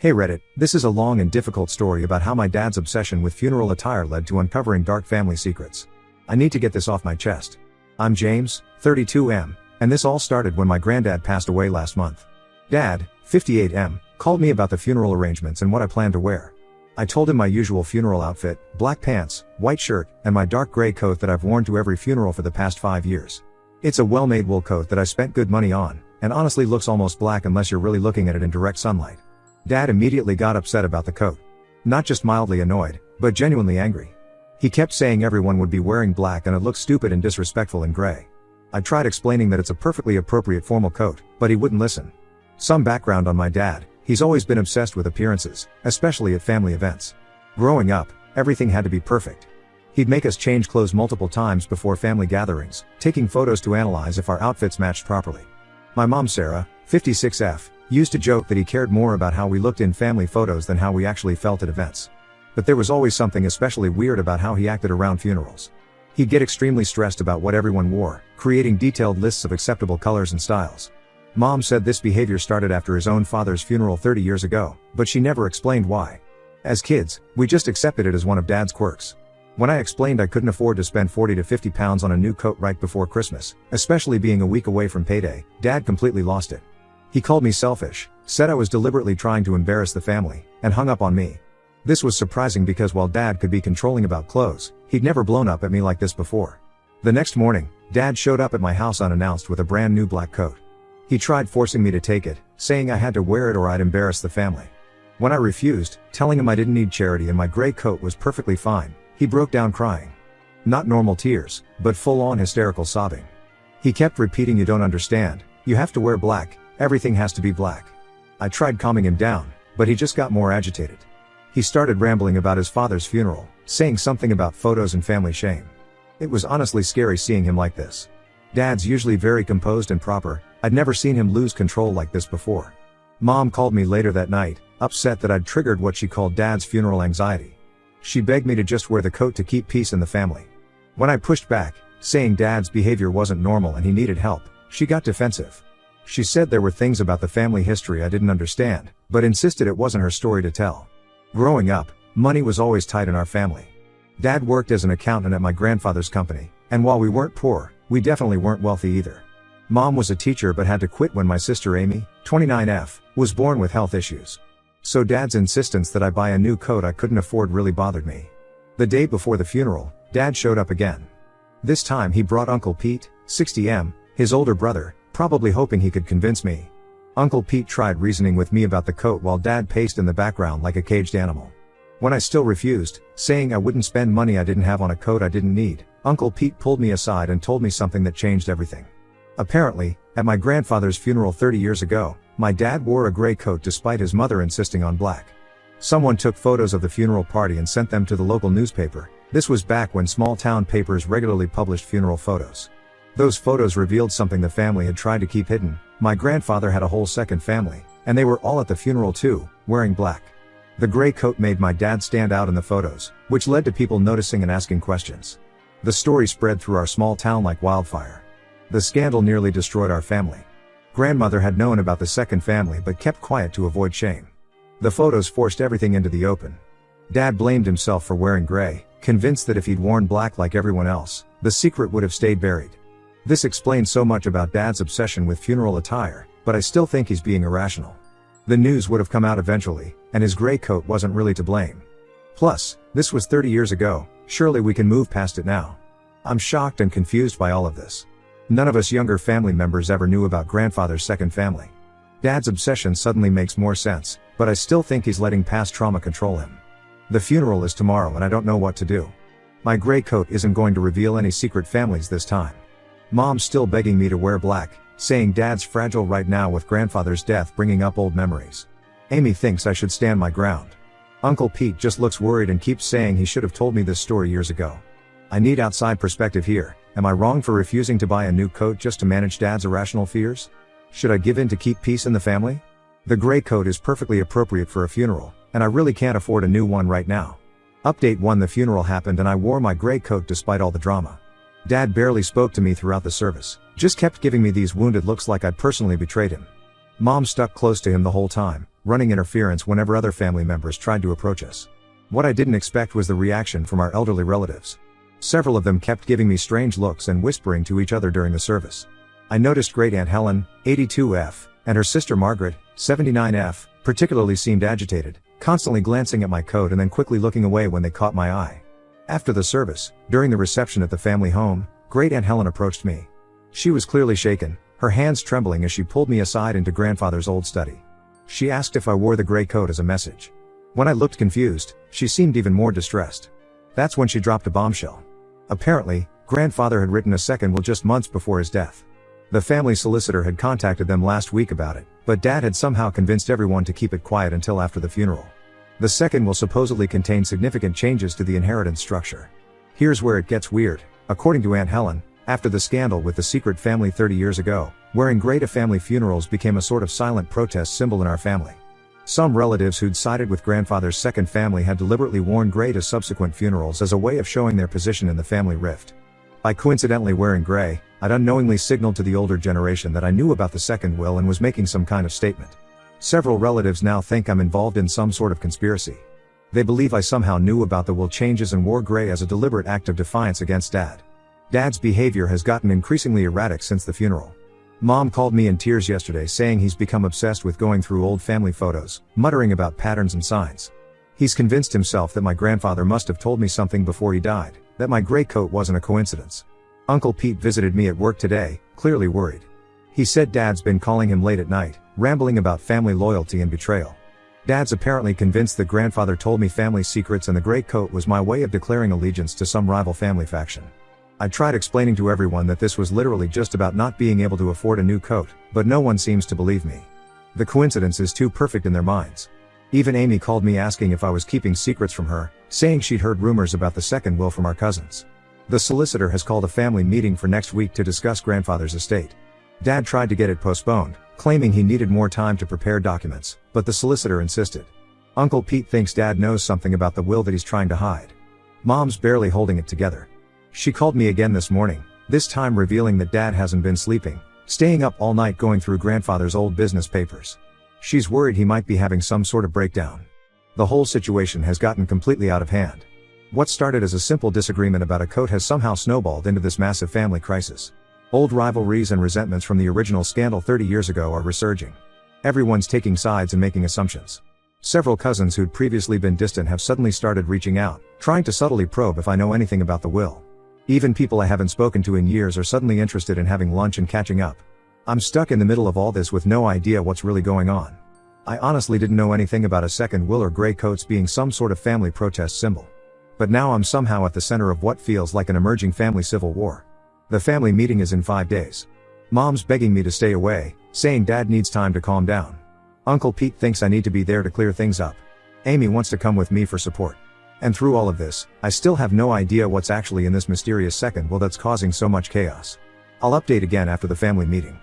Hey Reddit, this is a long and difficult story about how my dad's obsession with funeral attire led to uncovering dark family secrets. I need to get this off my chest. I'm James, 32M, and this all started when my granddad passed away last month. Dad, 58M, called me about the funeral arrangements and what I planned to wear. I told him my usual funeral outfit, black pants, white shirt, and my dark gray coat that I've worn to every funeral for the past 5 years. It's a well-made wool coat that I spent good money on, and honestly looks almost black unless you're really looking at it in direct sunlight. Dad immediately got upset about the coat. Not just mildly annoyed, but genuinely angry. He kept saying everyone would be wearing black and it looked stupid and disrespectful in gray. I tried explaining that it's a perfectly appropriate formal coat, but he wouldn't listen. Some background on my dad: he's always been obsessed with appearances, especially at family events. Growing up, everything had to be perfect. He'd make us change clothes multiple times before family gatherings, taking photos to analyze if our outfits matched properly. My mom Sarah, 56F, used to joke that he cared more about how we looked in family photos than how we actually felt at events. But there was always something especially weird about how he acted around funerals. He'd get extremely stressed about what everyone wore, creating detailed lists of acceptable colors and styles. Mom said this behavior started after his own father's funeral 30 years ago, but she never explained why. As kids, we just accepted it as one of Dad's quirks. When I explained I couldn't afford to spend 40 to 50 pounds on a new coat right before Christmas, especially being a week away from payday, Dad completely lost it. He called me selfish, said I was deliberately trying to embarrass the family, and hung up on me. This was surprising because while Dad could be controlling about clothes, he'd never blown up at me like this before. The next morning, Dad showed up at my house unannounced with a brand new black coat. He tried forcing me to take it, saying I had to wear it or I'd embarrass the family. When I refused, telling him I didn't need charity and my gray coat was perfectly fine, he broke down crying. Not normal tears, but full-on hysterical sobbing. He kept repeating, "You don't understand, you have to wear black. Everything has to be black." I tried calming him down, but he just got more agitated. He started rambling about his father's funeral, saying something about photos and family shame. It was honestly scary seeing him like this. Dad's usually very composed and proper. I'd never seen him lose control like this before. Mom called me later that night, upset that I'd triggered what she called Dad's funeral anxiety. She begged me to just wear the coat to keep peace in the family. When I pushed back, saying Dad's behavior wasn't normal and he needed help, she got defensive. She said there were things about the family history I didn't understand, but insisted it wasn't her story to tell. Growing up, money was always tight in our family. Dad worked as an accountant at my grandfather's company, and while we weren't poor, we definitely weren't wealthy either. Mom was a teacher but had to quit when my sister Amy, 29F, was born with health issues. So Dad's insistence that I buy a new coat I couldn't afford really bothered me. The day before the funeral, Dad showed up again. This time he brought Uncle Pete, 60M, his older brother, probably hoping he could convince me. Uncle Pete tried reasoning with me about the coat while Dad paced in the background like a caged animal. When I still refused, saying I wouldn't spend money I didn't have on a coat I didn't need, Uncle Pete pulled me aside and told me something that changed everything. Apparently, at my grandfather's funeral 30 years ago, my dad wore a gray coat despite his mother insisting on black. Someone took photos of the funeral party and sent them to the local newspaper. This was back when small-town papers regularly published funeral photos. Those photos revealed something the family had tried to keep hidden. My grandfather had a whole second family, and they were all at the funeral too, wearing black. The gray coat made my dad stand out in the photos, which led to people noticing and asking questions. The story spread through our small town like wildfire. The scandal nearly destroyed our family. Grandmother had known about the second family but kept quiet to avoid shame. The photos forced everything into the open. Dad blamed himself for wearing gray, convinced that if he'd worn black like everyone else, the secret would have stayed buried. This explains so much about Dad's obsession with funeral attire, but I still think he's being irrational. The news would have come out eventually, and his gray coat wasn't really to blame. Plus, this was 30 years ago, surely we can move past it now. I'm shocked and confused by all of this. None of us younger family members ever knew about grandfather's second family. Dad's obsession suddenly makes more sense, but I still think he's letting past trauma control him. The funeral is tomorrow and I don't know what to do. My gray coat isn't going to reveal any secret families this time. Mom's still begging me to wear black, saying Dad's fragile right now with grandfather's death bringing up old memories. Amy thinks I should stand my ground. Uncle Pete just looks worried and keeps saying he should have told me this story years ago. I need outside perspective here. Am I wrong for refusing to buy a new coat just to manage Dad's irrational fears? Should I give in to keep peace in the family? The gray coat is perfectly appropriate for a funeral, and I really can't afford a new one right now. Update 1: The funeral happened and I wore my gray coat despite all the drama. Dad barely spoke to me throughout the service, just kept giving me these wounded looks like I'd personally betrayed him. Mom stuck close to him the whole time, running interference whenever other family members tried to approach us. What I didn't expect was the reaction from our elderly relatives. Several of them kept giving me strange looks and whispering to each other during the service. I noticed Great Aunt Helen, 82F, and her sister Margaret, 79F, particularly seemed agitated, constantly glancing at my coat and then quickly looking away when they caught my eye. After the service, during the reception at the family home, Great Aunt Helen approached me. She was clearly shaken, her hands trembling as she pulled me aside into grandfather's old study. She asked if I wore the gray coat as a message. When I looked confused, she seemed even more distressed. That's when she dropped a bombshell. Apparently, grandfather had written a second will just months before his death. The family solicitor had contacted them last week about it, but Dad had somehow convinced everyone to keep it quiet until after the funeral. The second will supposedly contain significant changes to the inheritance structure. Here's where it gets weird. According to Aunt Helen, after the scandal with the secret family 30 years ago, wearing gray to family funerals became a sort of silent protest symbol in our family. Some relatives who'd sided with grandfather's second family had deliberately worn gray to subsequent funerals as a way of showing their position in the family rift. By coincidentally wearing gray, I'd unknowingly signaled to the older generation that I knew about the second will and was making some kind of statement. Several relatives now think I'm involved in some sort of conspiracy. They believe I somehow knew about the will changes and wore gray as a deliberate act of defiance against Dad. Dad's behavior has gotten increasingly erratic since the funeral. Mom called me in tears yesterday saying he's become obsessed with going through old family photos, muttering about patterns and signs. He's convinced himself that my grandfather must have told me something before he died, that my gray coat wasn't a coincidence. Uncle Pete visited me at work today, clearly worried. He said Dad's been calling him late at night, rambling about family loyalty and betrayal. Dad's apparently convinced that grandfather told me family secrets and the gray coat was my way of declaring allegiance to some rival family faction. I tried explaining to everyone that this was literally just about not being able to afford a new coat, but no one seems to believe me. The coincidence is too perfect in their minds. Even Amy called me asking if I was keeping secrets from her, saying she'd heard rumors about the second will from our cousins. The solicitor has called a family meeting for next week to discuss grandfather's estate. Dad tried to get it postponed, claiming he needed more time to prepare documents, but the solicitor insisted. Uncle Pete thinks Dad knows something about the will that he's trying to hide. Mom's barely holding it together. She called me again this morning, this time revealing that Dad hasn't been sleeping, staying up all night going through grandfather's old business papers. She's worried he might be having some sort of breakdown. The whole situation has gotten completely out of hand. What started as a simple disagreement about a coat has somehow snowballed into this massive family crisis. Old rivalries and resentments from the original scandal 30 years ago are resurging. Everyone's taking sides and making assumptions. Several cousins who'd previously been distant have suddenly started reaching out, trying to subtly probe if I know anything about the will. Even people I haven't spoken to in years are suddenly interested in having lunch and catching up. I'm stuck in the middle of all this with no idea what's really going on. I honestly didn't know anything about a second will or gray coats being some sort of family protest symbol. But now I'm somehow at the center of what feels like an emerging family civil war. The family meeting is in 5 days. Mom's begging me to stay away, saying Dad needs time to calm down. Uncle Pete thinks I need to be there to clear things up. Amy wants to come with me for support. And through all of this, I still have no idea what's actually in this mysterious second will that's causing so much chaos. I'll update again after the family meeting.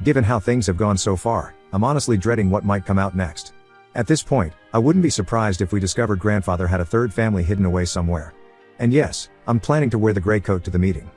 Given how things have gone so far, I'm honestly dreading what might come out next. At this point, I wouldn't be surprised if we discovered grandfather had a third family hidden away somewhere. And yes, I'm planning to wear the gray coat to the meeting.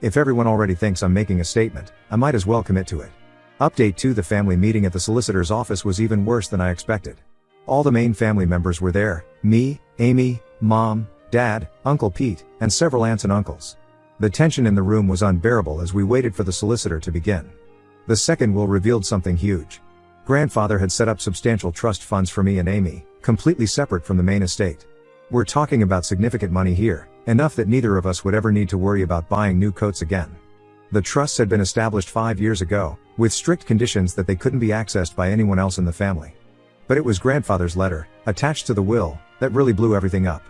If everyone already thinks I'm making a statement, I might as well commit to it. Update 2: the family meeting at the solicitor's office was even worse than I expected. All the main family members were there, me, Amy, Mom, Dad, Uncle Pete, and several aunts and uncles. The tension in the room was unbearable as we waited for the solicitor to begin. The second will revealed something huge. Grandfather had set up substantial trust funds for me and Amy, completely separate from the main estate. We're talking about significant money here, enough that neither of us would ever need to worry about buying new coats again. The trusts had been established 5 years ago, with strict conditions that they couldn't be accessed by anyone else in the family. But it was grandfather's letter, attached to the will, that really blew everything up.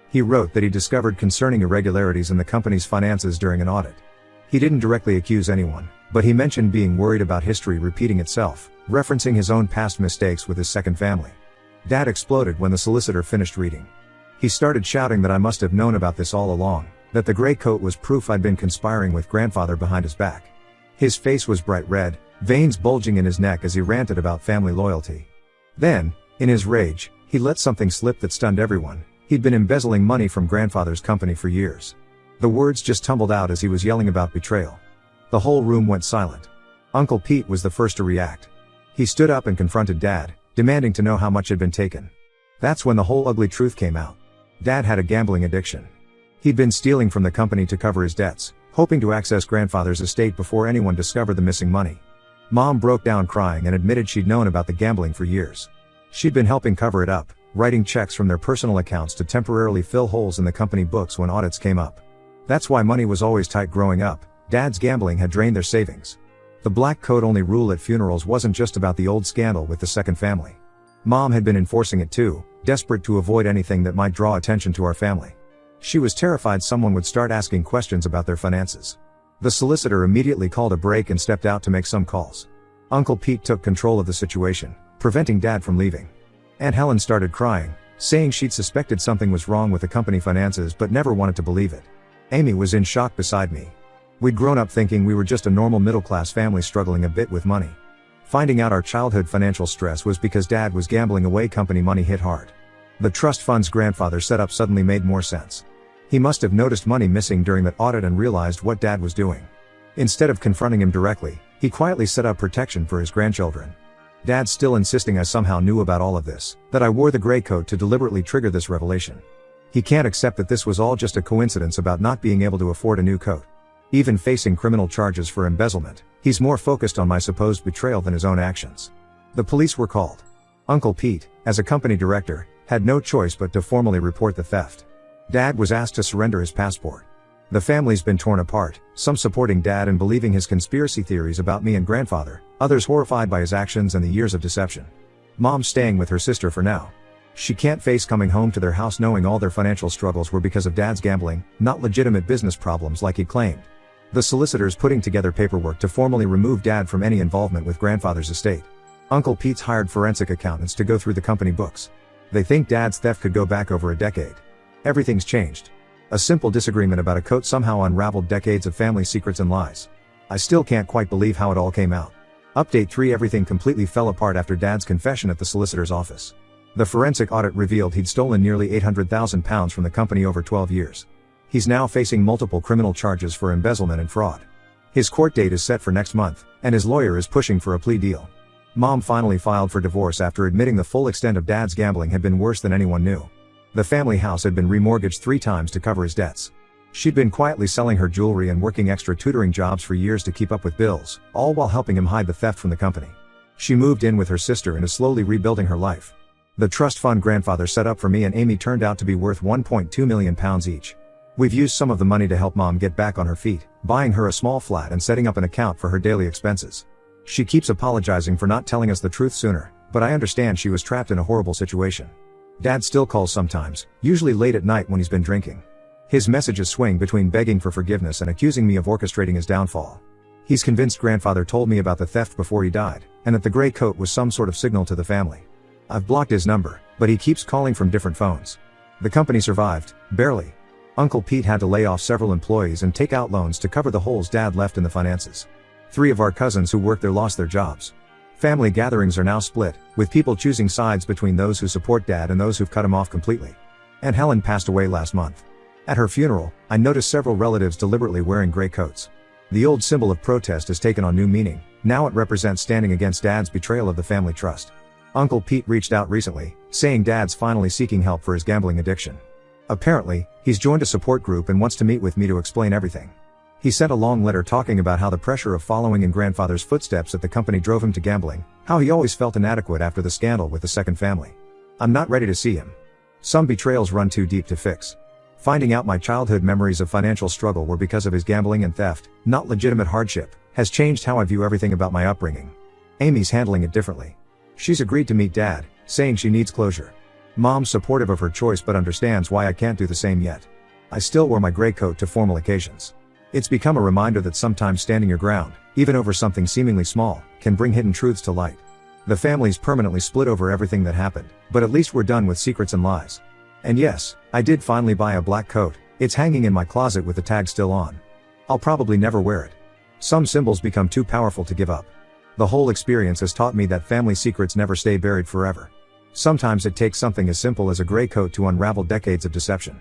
He wrote that he discovered concerning irregularities in the company's finances during an audit. He didn't directly accuse anyone, but he mentioned being worried about history repeating itself, referencing his own past mistakes with his second family. Dad exploded when the solicitor finished reading. He started shouting that I must have known about this all along, that the gray coat was proof I'd been conspiring with grandfather behind his back. His face was bright red, veins bulging in his neck as he ranted about family loyalty. Then, in his rage, he let something slip that stunned everyone. He'd been embezzling money from grandfather's company for years. The words just tumbled out as he was yelling about betrayal. The whole room went silent. Uncle Pete was the first to react. He stood up and confronted Dad, demanding to know how much had been taken. That's when the whole ugly truth came out. Dad had a gambling addiction. He'd been stealing from the company to cover his debts, hoping to access grandfather's estate before anyone discovered the missing money. Mom broke down crying and admitted she'd known about the gambling for years. She'd been helping cover it up, writing checks from their personal accounts to temporarily fill holes in the company books when audits came up. That's why money was always tight growing up. Dad's gambling had drained their savings. The black coat only rule at funerals wasn't just about the old scandal with the second family. Mom had been enforcing it too, desperate to avoid anything that might draw attention to our family. She was terrified someone would start asking questions about their finances. The solicitor immediately called a break and stepped out to make some calls. Uncle Pete took control of the situation, preventing Dad from leaving. Aunt Helen started crying, saying she'd suspected something was wrong with the company finances but never wanted to believe it. Amy was in shock beside me. We'd grown up thinking we were just a normal middle-class family struggling a bit with money. Finding out our childhood financial stress was because Dad was gambling away company money hit hard. The trust funds grandfather set up suddenly made more sense. He must have noticed money missing during that audit and realized what Dad was doing. Instead of confronting him directly, he quietly set up protection for his grandchildren. Dad's still insisting I somehow knew about all of this, that I wore the gray coat to deliberately trigger this revelation. He can't accept that this was all just a coincidence about not being able to afford a new coat. Even facing criminal charges for embezzlement, he's more focused on my supposed betrayal than his own actions. The police were called. Uncle Pete, as a company director, had no choice but to formally report the theft. Dad was asked to surrender his passport. The family's been torn apart, some supporting Dad and believing his conspiracy theories about me and grandfather, others horrified by his actions and the years of deception. Mom's staying with her sister for now. She can't face coming home to their house knowing all their financial struggles were because of Dad's gambling, not legitimate business problems like he claimed. The solicitor's putting together paperwork to formally remove Dad from any involvement with grandfather's estate. Uncle Pete's hired forensic accountants to go through the company books. They think Dad's theft could go back over a decade. Everything's changed. A simple disagreement about a coat somehow unraveled decades of family secrets and lies. I still can't quite believe how it all came out. Update 3: Everything completely fell apart after Dad's confession at the solicitor's office. The forensic audit revealed he'd stolen nearly £800,000 from the company over 12 years. He's now facing multiple criminal charges for embezzlement and fraud. His court date is set for next month, and his lawyer is pushing for a plea deal. Mom finally filed for divorce after admitting the full extent of Dad's gambling had been worse than anyone knew. The family house had been remortgaged 3 times to cover his debts. She'd been quietly selling her jewelry and working extra tutoring jobs for years to keep up with bills, all while helping him hide the theft from the company. She moved in with her sister and is slowly rebuilding her life. The trust fund grandfather set up for me and Amy turned out to be worth £1.2 million each. We've used some of the money to help Mom get back on her feet, buying her a small flat and setting up an account for her daily expenses. She keeps apologizing for not telling us the truth sooner, but I understand she was trapped in a horrible situation. Dad still calls sometimes, usually late at night when he's been drinking. His messages swing between begging for forgiveness and accusing me of orchestrating his downfall. He's convinced grandfather told me about the theft before he died, and that the gray coat was some sort of signal to the family. I've blocked his number, but he keeps calling from different phones. The company survived, barely. Uncle Pete had to lay off several employees and take out loans to cover the holes Dad left in the finances. 3 of our cousins who worked there lost their jobs. Family gatherings are now split, with people choosing sides between those who support Dad and those who've cut him off completely. Aunt Helen passed away last month. At her funeral, I noticed several relatives deliberately wearing gray coats. The old symbol of protest has taken on new meaning. Now it represents standing against Dad's betrayal of the family trust. Uncle Pete reached out recently, saying Dad's finally seeking help for his gambling addiction. Apparently, he's joined a support group and wants to meet with me to explain everything. He sent a long letter talking about how the pressure of following in grandfather's footsteps at the company drove him to gambling, how he always felt inadequate after the scandal with the second family. I'm not ready to see him. Some betrayals run too deep to fix. Finding out my childhood memories of financial struggle were because of his gambling and theft, not legitimate hardship, has changed how I view everything about my upbringing. Amy's handling it differently. She's agreed to meet Dad, saying she needs closure. Mom's supportive of her choice but understands why I can't do the same yet. I still wear my gray coat to formal occasions. It's become a reminder that sometimes standing your ground, even over something seemingly small, can bring hidden truths to light. The family's permanently split over everything that happened, but at least we're done with secrets and lies. And yes, I did finally buy a black coat. It's hanging in my closet with the tag still on. I'll probably never wear it. Some symbols become too powerful to give up. The whole experience has taught me that family secrets never stay buried forever. Sometimes it takes something as simple as a gray coat to unravel decades of deception.